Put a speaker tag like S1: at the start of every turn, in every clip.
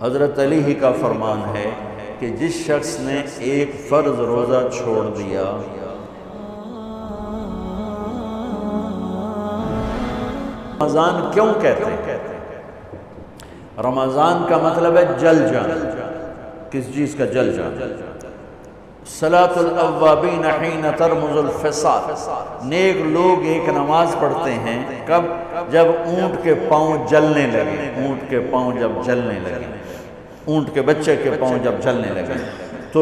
S1: حضرت علی ہی کا فرمان ہے کہ جس شخص نے ایک فرض روزہ چھوڑ دیا، رمضان کیوں کہتے ہیں؟ رمضان کا مطلب ہے جل جانا۔ کس چیز کا جل جانا؟ صلاۃ الاوابین حین ترمز الفصال، نیک لوگ ایک نماز پڑھتے ہیں کب؟ جب اونٹ کے پاؤں جلنے لگے، اونٹ کے پاؤں جب جلنے لگے، اونٹ کے بچے کے پاؤں جب جلنے لگے۔ تو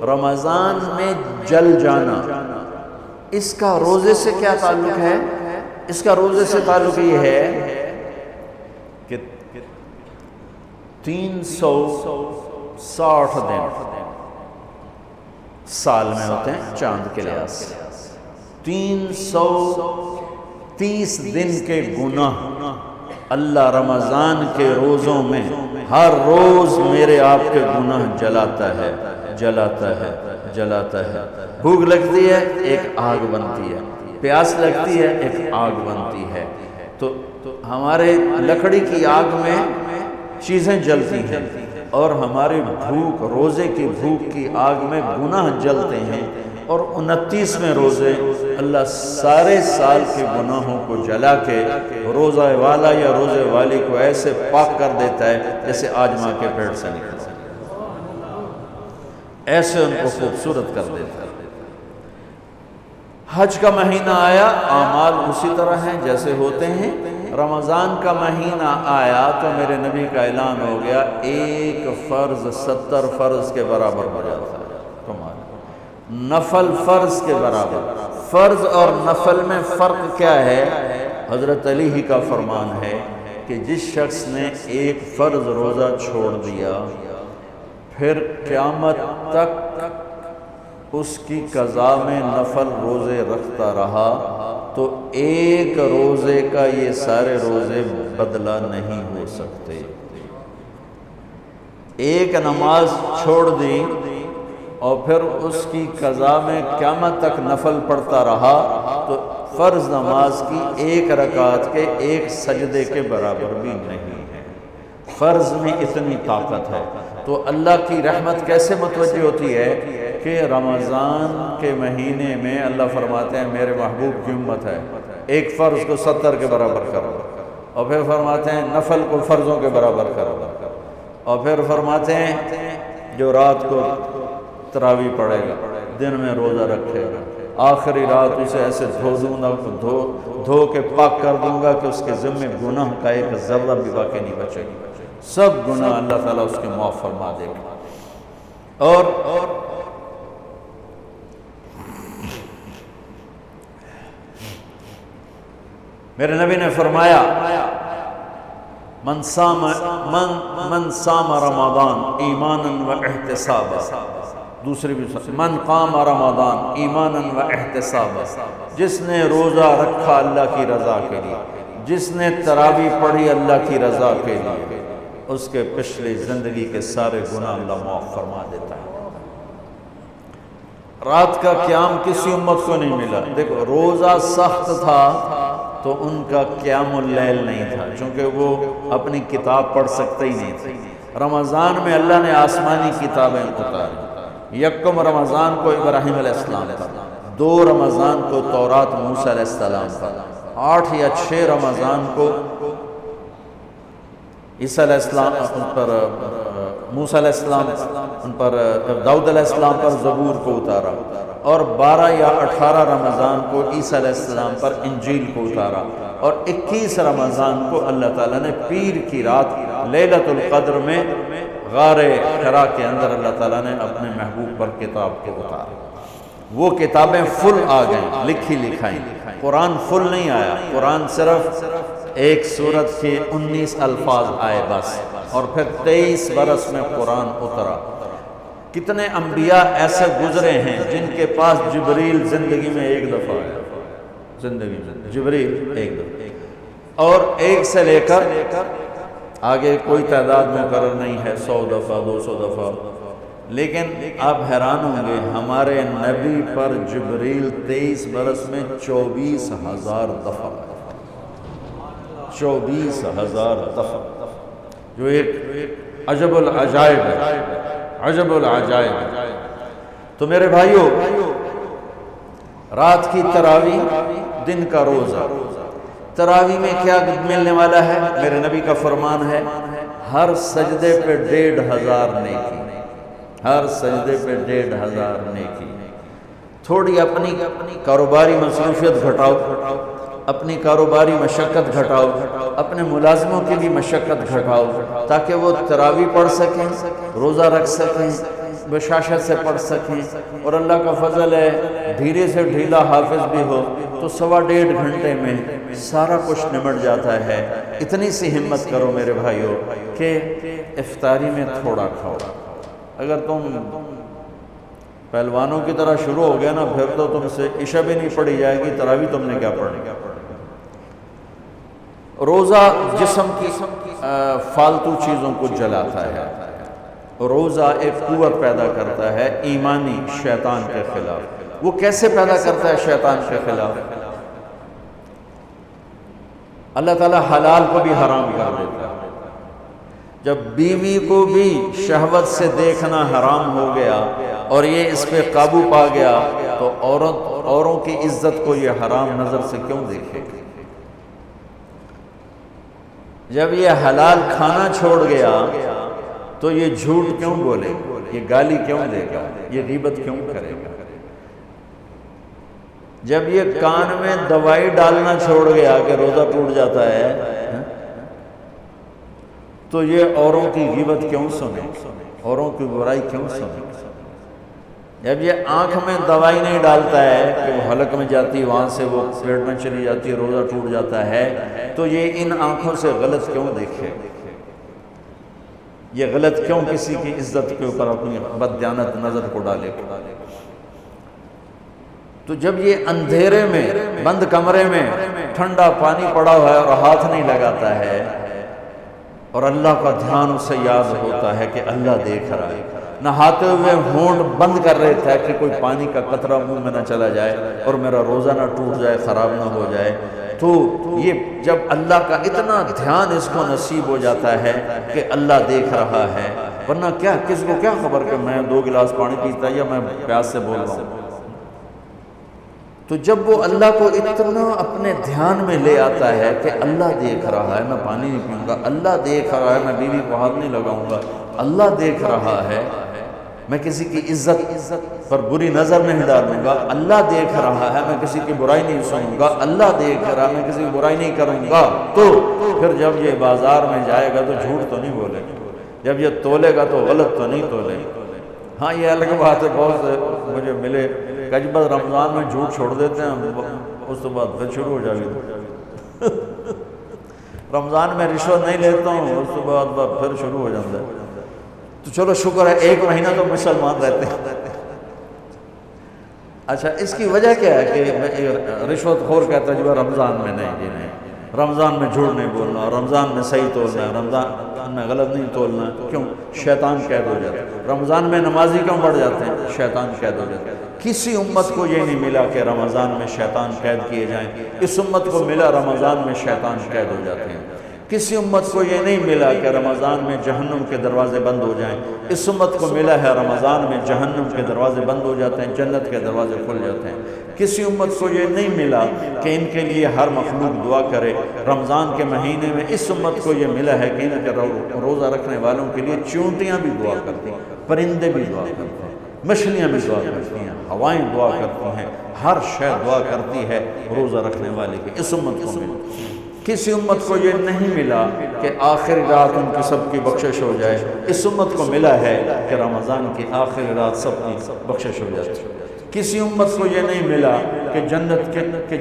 S1: رمضان میں جل جانا، اس کا روزے سے کیا تعلق ہے؟ اس کا روزے سے تعلق یہ ہے کہ 360 دن سال میں ہوتے ہیں چاند کے لحاظ سے، 330 دن کے گناہ اللہ رمضان کے روزوں میں ہر روز میرے آپ کے گناہ جلاتا ہے، جلاتا ہے، جلاتا ہے۔ بھوک لگتی ہے ایک آگ بنتی ہے، پیاس لگتی ہے ایک آگ بنتی ہے۔ تو ہمارے لکڑی کی آگ میں چیزیں جلتی ہیں، اور ہماری بھوک، روزے کی بھوک کی آگ میں گناہ جلتے ہیں، اور 29 روزے اللہ سارے سال کے گناہوں کو جلا کے روزہ والا یا روزے والی کو ایسے پاک کر دیتا ہے جیسے آج ماں کے پیٹ سے نکلا، ایسے ان کو خوبصورت کر دیتا ہے۔ حج کا مہینہ آیا، اعمال اسی طرح ہیں جیسے ہوتے ہیں۔ رمضان کا مہینہ آیا تو میرے نبی کا اعلان ہو گیا، ایک فرض 70 فرض کے برابر ہو جاتا ہے، نفل فرض کے برابر۔ فرض اور نفل میں فرق کیا ہے؟ حضرت علی ہی کا فرمان ہے کہ جس شخص نے ایک فرض روزہ چھوڑ دیا، پھر قیامت تک اس کی قضا میں نفل روزے رکھتا رہا، تو ایک روزے کا یہ سارے روزے بدلہ نہیں ہو سکتے۔ ایک نماز چھوڑ دی اور پھر اس کی قضا میں قیامت تک نفل پڑھتا رہا، تو فرض نماز کی ایک رکعت کے ایک سجدے کے برابر بھی نہیں ہے۔ فرض میں اتنی طاقت ہے۔ تو اللہ کی رحمت کیسے متوجہ ہوتی ہے کہ رمضان کے مہینے میں اللہ فرماتے ہیں میرے محبوب کی امت ہے، ایک فرض کو 70 کے برابر کرو، اور پھر فرماتے ہیں نفل کو فرضوں کے برابر کرو، اور پھر فرماتے ہیں جو رات کو تراویح پڑھے گا، دن میں روزہ رکھے گا، آخری رات اسے ایسے دھو کے پاک کر دوں گا کہ اس کے ذمے گناہ کا ایک ذرہ بھی باقی نہیں بچے گا، سب گناہ اللہ تعالیٰ اس کے معاف فرما دے گا۔ اور میرے نبی نے فرمایا من صام رمضان ایمانا و احتسابا، دوسری بھی من قام رمضان ایمانا و احتسابا، جس نے روزہ رکھا اللہ کی رضا کے لیے، جس نے تراویح پڑھی اللہ کی رضا کے لیے، اس کے پچھلی زندگی کے سارے گناہ اللہ معاف فرما دیتا ہے۔ رات کا قیام کسی امت کو نہیں ملا۔ دیکھو روزہ سخت تھا تو ان کا قیام اللیل نہیں تھا، چونکہ وہ اپنی کتاب پڑھ سکتے ہی نہیں تھے۔ رمضان میں اللہ نے آسمانی کتابیں اتاری، یکم رمضان کو ابراہیم علیہ السلام پر، 2 رمضان کو تورات موسیٰ علیہ السلام پر، 8 یا 6 رمضان کو عیسیٰ علیہ السلام پر، موسیٰ علیہ السلام ان پر، داؤد علیہ السلام پر زبور کو اتارا، اور 12 یا 18 رمضان کو عیسیٰ علیہ السلام پر انجیل کو اتارا، اور 21 رمضان کو اللہ تعالیٰ نے پیر کی رات لیلۃ القدر میں غار حرا کے اندر اللہ تعالیٰ نے اپنے محبوب پر کتاب کو اتارا۔ وہ کتابیں فل آ گئیں، لکھی لکھائیں۔ قرآن فل نہیں آیا، قرآن صرف ایک سورت کے 19 الفاظ آئے بس، اور پھر 23 برس میں قرآن اترا۔ کتنے انبیاء ایسے گزرے ہیں جن کے پاس جبریل زندگی میں ایک دفعہ آیا، زندگی میں جبریل ایک دفعہ، اور 1 سے لے کر آگے کوئی تعداد مقرر نہیں ہے، 100 دفعہ 200 دفعہ، لیکن آپ حیران ہوں گے ہمارے نبی پر جبریل 23 برس میں 24,000 دفعہ، 24,000 دفعہ، جو ایک عجب العجائب ہے، عجب العجائب ہے۔ تو میرے بھائیو، رات کی تراویح، دن کا روزہ، تراویح میں کیا ملنے والا ہے؟ میرے نبی کا فرمان ہے ہر سجدے پہ 1500 نیکی، ہر سجدے پہ 1500 نیکی۔ تھوڑی اپنی کاروباری مصروفیت گھٹاؤ، اپنی کاروباری مشقت گھٹاؤ، اپنے ملازموں کی بھی مشقت گھٹاؤ، تاکہ وہ تراویح پڑھ سکیں، روزہ رکھ سکیں، بشاشت سے پڑھ سکیں، اور اللہ کا فضل ہے دھیرے سے ڈھیلا حافظ بھی ہو تو 1.5 گھنٹے میں سارا کچھ نمٹ جاتا ہے۔ اتنی سی ہمت کرو میرے بھائیو کہ افطاری میں تھوڑا کھاؤ۔ اگر تم پہلوانوں کی طرح شروع ہو گیا نا، پھر تو تم سے عشاء بھی نہیں پڑھی جائے گی، تراویح تم نے کیا پڑھنی۔ روزہ جسم کی فالتو چیزوں کو جلاتا ہے، روزہ ایک قوت پیدا کرتا ہے ایمانی شیطان کے خلاف۔ وہ کیسے پیدا کرتا ہے شیطان کے خلاف؟ اللہ تعالیٰ حلال کو بھی حرام کر دیتا ہے۔ جب بیوی کو بھی شہوت سے دیکھنا حرام ہو گیا اور یہ اس پہ قابو پا گیا تو اوروں کی عزت کو یہ حرام نظر سے کیوں دیکھے گی؟ جب یہ حلال کھانا چھوڑ گیا تو یہ جھوٹ کیوں بولے گا، یہ گالی کیوں دے گا، یہ غیبت کیوں کرے گا؟ جب یہ کان میں دوائی ڈالنا چھوڑ گیا کہ روزہ ٹوٹ جاتا ہے تو یہ اوروں کی غیبت کیوں سنے، اوروں کی برائی کیوں سنے؟ جب یہ آنکھ میں دوائی نہیں ڈالتا ہے کہ وہ حلق میں جاتی، وہاں سے وہ پیٹ میں چلی جاتی، روزہ ٹوٹ جاتا ہے، تو یہ ان آنکھوں سے غلط کیوں دیکھے؟ یہ غلط کیوں کسی کی عزت کے اوپر اپنی بددیانت نظر کو ڈالے گا؟ تو جب یہ اندھیرے میں بند کمرے میں ٹھنڈا پانی پڑا ہوا ہے اور ہاتھ نہیں لگاتا ہے اور اللہ کا دھیان اسے یاد ہوتا ہے کہ اللہ دیکھ رہا ہے، نہاتے ہوئے ہونٹ بند کر رہے تھے کہ کوئی پانی کا قطرہ منہ میں نہ چلا جائے اور میرا روزہ نہ ٹوٹ جائے، خراب نہ ہو جائے، تو یہ جب اللہ کا اتنا دھیان اس کو نصیب ہو جاتا ہے کہ اللہ دیکھ رہا ہے، ورنہ کیا کس کو کیا خبر کہ میں 2 گلاس پانی پیتا یا میں پیاس سے بول رہا ہوں۔ تو جب وہ اللہ کو اتنا اپنے دھیان میں لے آتا ہے کہ اللہ دیکھ رہا ہے، میں پانی نہیں پیوں گا، اللہ دیکھ رہا ہے، میں بیوی کو ہاتھ نہیں لگاؤں گا، اللہ دیکھ رہا ہے، میں کسی کی عزت پر بری نظر نہیں ڈالوں گا، اللہ دیکھ رہا ہے، میں کسی کی برائی نہیں سنوں گا، اللہ دیکھ رہا ہے، میں کسی کی برائی نہیں کروں گا، تو پھر جب یہ بازار میں جائے گا تو جھوٹ تو نہیں بولے گا، جب یہ تولے گا تو غلط تو نہیں تولے گا۔ ہاں یہ الگ بات ہے، بہت سے مجھے ملے کہ جب رمضان میں جھوٹ چھوڑ دیتے ہیں، اس کے بعد پھر شروع ہو جائے رمضان میں رشوت نہیں لیتا ہوں، اس کے بعد پھر شروع ہو جاتا ہے۔ تو چلو شکر ہے 1 مہینہ تو مسلمان رہتے ہیں۔ اچھا اس کی وجہ کیا ہے کہ رشوت خور کا تجربہ رمضان میں نہیں، نہیں رمضان میں جھوٹ نہیں بولنا، رمضان میں صحیح تولنا ہے، رمضان میں غلط نہیں تولنا ہے، کیوں؟ شیطان قید ہو جاتا ہے۔ رمضان میں نمازی کیوں بڑھ جاتے ہیں؟ شیطان قید ہو جاتا ہے۔ کسی امت کو یہ نہیں ملا کہ رمضان میں شیطان قید کیے جائیں، اس امت کو ملا رمضان میں شیطان قید ہو جاتے ہیں۔ کسی امت کو یہ نہیں ملا کہ رمضان میں جہنم کے دروازے بند ہو جائیں، اس امت کو ملا ہے رمضان میں جہنم کے دروازے بند ہو جاتے ہیں، جنت کے دروازے کھل جاتے ہیں۔ کسی امت کو یہ نہیں ملا کہ ان کے لیے ہر مخلوق دعا کرے، رمضان کے مہینے میں اس امت کو یہ ملا ہے کہ ان کے روزہ رکھنے والوں کے لیے چونٹیاں بھی دعا کرتی ہیں، پرندے بھی دعا کرتے ہیں، مچھلیاں بھی دعا کرتی ہیں، ہوائیں دعا کرتی ہیں، ہر شے دعا کرتی ہے روزہ رکھنے والے کی۔ اس امت کو ملا۔ کسی امت کو یہ نہیں ملا کہ آخری رات ان کی سب کی بخشش ہو جائے، اس امت کو ملا ہے کہ رمضان کی آخری رات سب کی بخشش ہو جاتی ہے۔ کسی امت کو یہ نہیں ملا کہ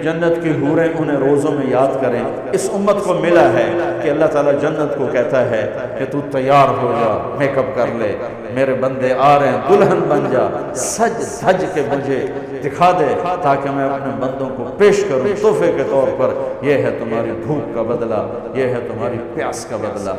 S1: جنت کی حوریں انہیں روزوں میں یاد کریں، اس امت کو ملا ہے کہ اللہ تعالیٰ جنت کو کہتا ہے کہ تو تیار ہو جا، میک اپ کر لے، میرے بندے آ رہے ہیں، دلہن بن جا، سج دھج کے مجھے دکھا دے تاکہ میں اپنے بندوں کو پیش کروں تحفے کے طور پر۔ یہ ہے تمہاری بھوک کا بدلہ، یہ ہے تمہاری پیاس کا بدلہ۔